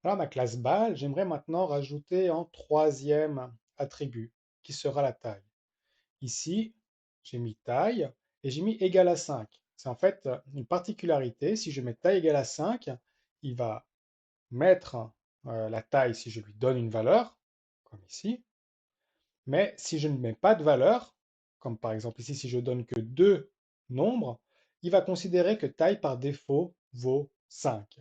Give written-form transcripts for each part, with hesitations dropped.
Alors, ma classe bal, j'aimerais maintenant rajouter un troisième attribut, qui sera la taille. Ici, j'ai mis taille et j'ai mis égal à 5. C'est en fait une particularité. Si je mets taille égale à 5, il va mettre la taille si je lui donne une valeur, comme ici. Mais si je ne mets pas de valeur, comme par exemple ici, si je donne que deux nombres, il va considérer que taille par défaut vaut 5.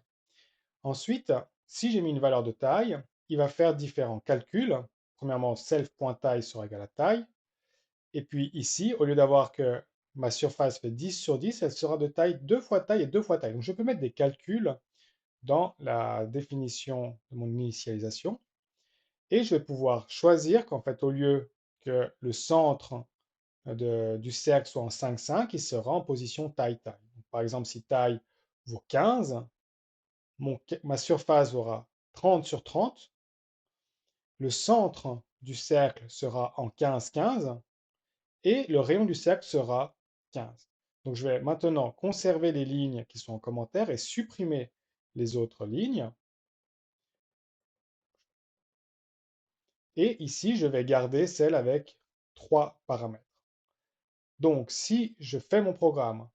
Ensuite, si j'ai mis une valeur de taille, il va faire différents calculs. Premièrement, self.taille sera égal à taille. Et puis ici, au lieu d'avoir que ma surface fait 10 sur 10, elle sera de taille 2 fois taille et 2 fois taille. Donc je peux mettre des calculs dans la définition de mon initialisation. Et je vais pouvoir choisir qu'en fait, au lieu que le centre du cercle soit en 5, 5, il sera en position taille, taille. Donc, par exemple, si taille vaut 15, ma surface aura 30 sur 30. Le centre du cercle sera en 15, 15 et le rayon du cercle sera 15. Donc je vais maintenant conserver les lignes qui sont en commentaire et supprimer les autres lignes. Et ici, je vais garder celle avec 3 paramètres. Donc si je fais mon programme,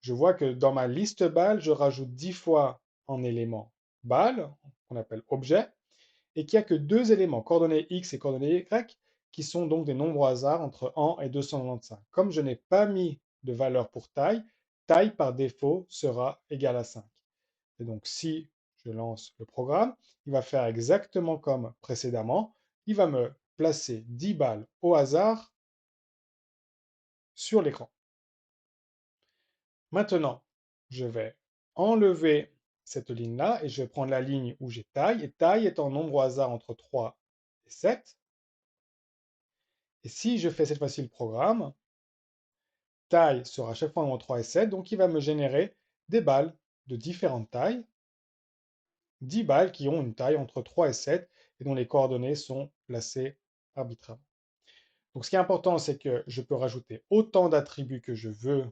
je vois que dans ma liste bal, je rajoute 10 fois en élément bal, qu'on appelle objet, et qu'il n'y a que deux éléments, coordonnées x et coordonnées y, qui sont donc des nombres au hasard entre 1 et 295. Comme je n'ai pas mis de valeur pour taille, taille par défaut sera égale à 5. Et donc si je lance le programme, il va faire exactement comme précédemment. Il va me placer 10 balles au hasard sur l'écran. Maintenant, je vais enlever cette ligne-là et je vais prendre la ligne où j'ai taille. Et taille est en nombre au hasard entre 3 et 7. Et si je fais cette fois-ci le programme, taille sera à chaque fois entre 3 et 7, donc il va me générer des balles de différentes tailles, 10 balles qui ont une taille entre 3 et 7 et dont les coordonnées sont placées arbitrairement. Donc ce qui est important, c'est que je peux rajouter autant d'attributs que je veux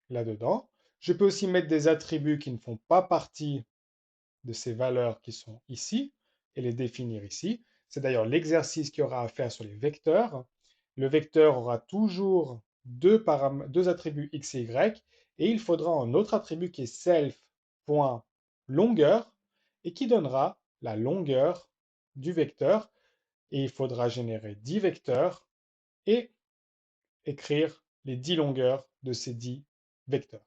là-dedans. Je peux aussi mettre des attributs qui ne font pas partie de ces valeurs qui sont ici et les définir ici. C'est d'ailleurs l'exercice qu'il y aura à faire sur les vecteurs. Le vecteur aura toujours deux attributs x et y et il faudra un autre attribut qui est self.longueur et qui donnera la longueur du vecteur. Et il faudra générer 10 vecteurs et écrire les 10 longueurs de ces 10 vecteurs.